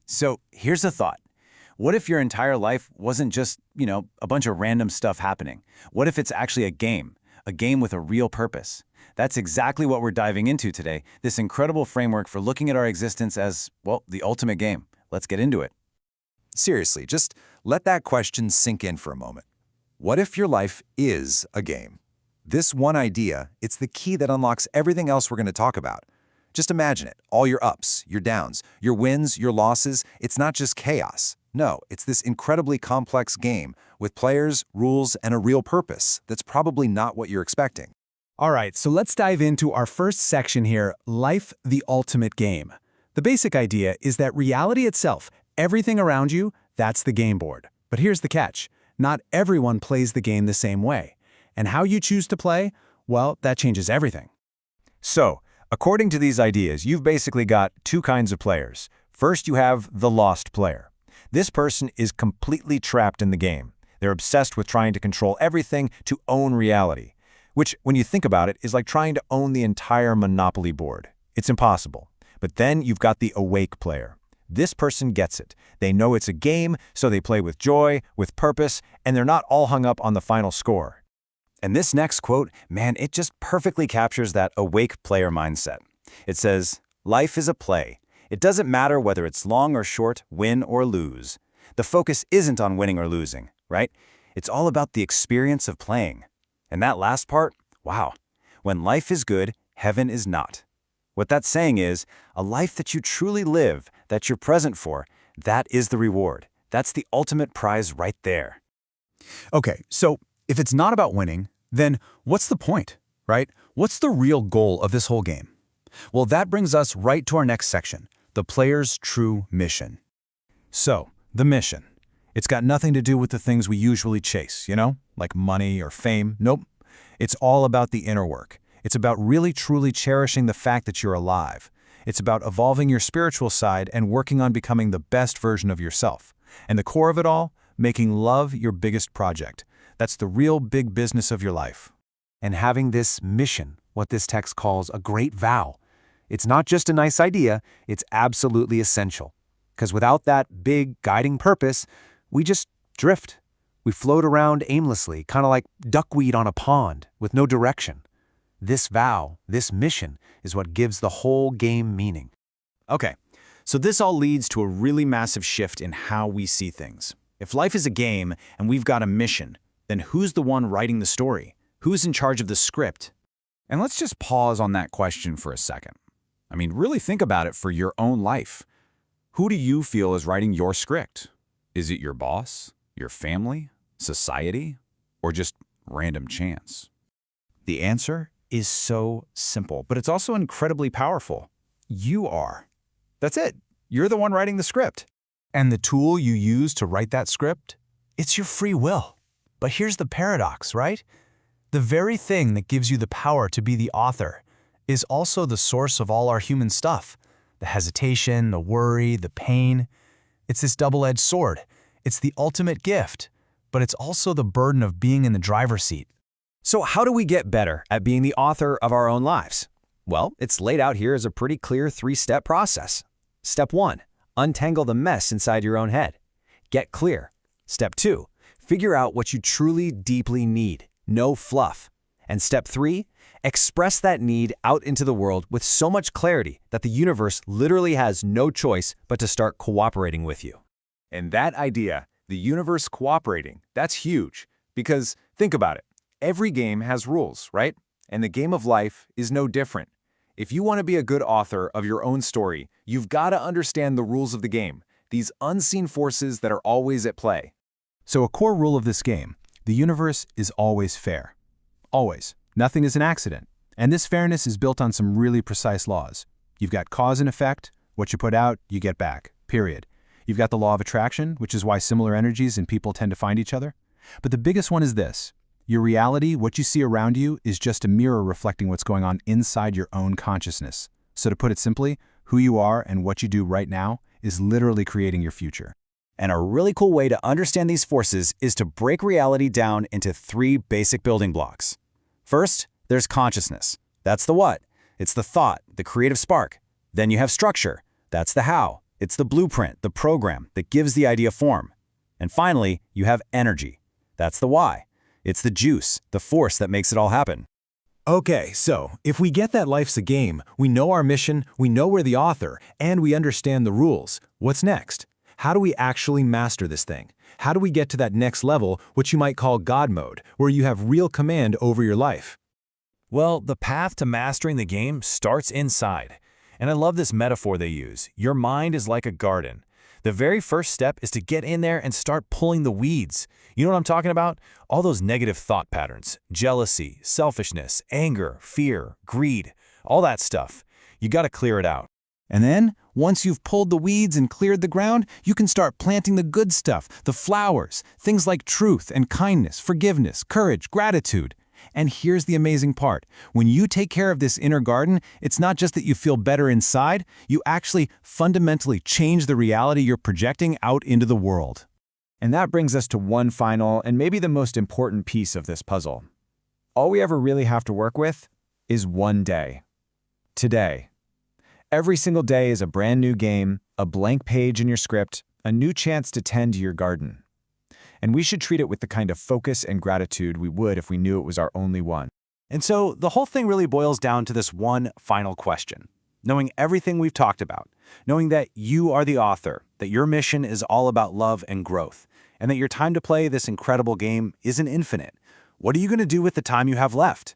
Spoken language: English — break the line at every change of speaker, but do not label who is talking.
So here's a thought. What if your entire life wasn't just, a bunch of random stuff happening? What if it's actually a game with a real purpose? That's exactly what we're diving into today, this incredible framework for looking at our existence as, well, the ultimate game. Let's get into it.
Seriously, just let that question sink in for a moment. What if your life is a game? This one idea, it's the key that unlocks everything else we're going to talk about. Just imagine it, all your ups, your downs, your wins, your losses. It's not just chaos. No, it's this incredibly complex game with players, rules, and a real purpose that's probably not what you're expecting.
All right, so let's dive into our first section here, Life, the Ultimate Game. The basic idea is that reality itself, everything around you, that's the game board. But here's the catch. Not everyone plays the game the same way. And how you choose to play, well, that changes everything.
So, according to these ideas, you've basically got two kinds of players. First, you have the lost player. This person is completely trapped in the game. They're obsessed with trying to control everything to own reality, which, when you think about it, is like trying to own the entire Monopoly board. It's impossible. But then you've got the awake player. This person gets it. They know it's a game, so they play with joy, with purpose, and they're not all hung up on the final score. And this next quote, man, it just perfectly captures that awake player mindset. It says, "Life is a play. It doesn't matter whether it's long or short, win or lose. The focus isn't on winning or losing, right? It's all about the experience of playing." And that last part, wow. When life is good, heaven is not. What that's saying is, a life that you truly live, that you're present for, that is the reward. That's the ultimate prize right there.
Okay, so if it's not about winning, then what's the point, right? What's the real goal of this whole game? Well, that brings us right to our next section, the player's true mission. So, the mission. It's got nothing to do with the things we usually chase, like money or fame. Nope. It's all about the inner work. It's about really truly cherishing the fact that you're alive. It's about evolving your spiritual side and working on becoming the best version of yourself. And the core of it all, making love your biggest project. That's the real big business of your life.
And having this mission, what this text calls a great vow. It's not just a nice idea, it's absolutely essential. Because without that big guiding purpose, we just drift. We float around aimlessly, kind of like duckweed on a pond, with no direction. This vow, this mission, is what gives the whole game meaning.
Okay, so this all leads to a really massive shift in how we see things. If life is a game and we've got a mission, then who's the one writing the story? Who's in charge of the script? And let's just pause on that question for a second. I mean, really think about it for your own life. Who do you feel is writing your script? Is it your boss, your family, society, or just random chance? The answer is so simple, but it's also incredibly powerful. You are. That's it. You're the one writing the script.
And the tool you use to write that script? It's your free will. But here's the paradox, right? The very thing that gives you the power to be the author is also the source of all our human stuff. The hesitation, the worry, the pain. It's this double-edged sword. It's the ultimate gift, but it's also the burden of being in the driver's seat.
So how do we get better at being the author of our own lives? Well, it's laid out here as a pretty clear 3-step process. Step 1, untangle the mess inside your own head. Get clear. Step 2, figure out what you truly, deeply need. No fluff. And step 3, express that need out into the world with so much clarity that the universe literally has no choice but to start cooperating with you. And that idea, the universe cooperating, that's huge. Because think about it. Every game has rules, right? And the game of life is no different. If you want to be a good author of your own story, you've got to understand the rules of the game, these unseen forces that are always at play.
So a core rule of this game, the universe is always fair. Always. Nothing is an accident. And this fairness is built on some really precise laws. You've got cause and effect. What you put out, you get back. Period. You've got the law of attraction, which is why similar energies and people tend to find each other. But the biggest one is this. Your reality, what you see around you, is just a mirror reflecting what's going on inside your own consciousness. So to put it simply, who you are and what you do right now is literally creating your future.
And a really cool way to understand these forces is to break reality down into 3 basic building blocks. First, there's consciousness. That's the what. It's the thought, the creative spark. Then you have structure. That's the how, It's the blueprint, the program that gives the idea form. And finally, you have energy. That's the why. It's the juice, the force that makes it all happen.
Okay, so if we get that life's a game, we know our mission, we know we're the author, and we understand the rules, what's next? How do we actually master this thing? How do we get to that next level, which you might call God mode, where you have real command over your life?
Well, the path to mastering the game starts inside. And I love this metaphor they use. Your mind is like a garden. The very first step is to get in there and start pulling the weeds. You know what I'm talking about? All those negative thought patterns, jealousy, selfishness, anger, fear, greed, all that stuff. You got to clear it out.
And then, once you've pulled the weeds and cleared the ground, you can start planting the good stuff, the flowers, things like truth and kindness, forgiveness, courage, gratitude. And here's the amazing part. When you take care of this inner garden, it's not just that you feel better inside, you actually fundamentally change the reality you're projecting out into the world.
And that brings us to one final and maybe the most important piece of this puzzle. All we ever really have to work with is one day. Today. Every single day is a brand new game, a blank page in your script, a new chance to tend to your garden. And we should treat it with the kind of focus and gratitude we would if we knew it was our only one.
And so the whole thing really boils down to this one final question. Knowing everything we've talked about, knowing that you are the author, that your mission is all about love and growth, and that your time to play this incredible game isn't infinite. What are you going to do with the time you have left?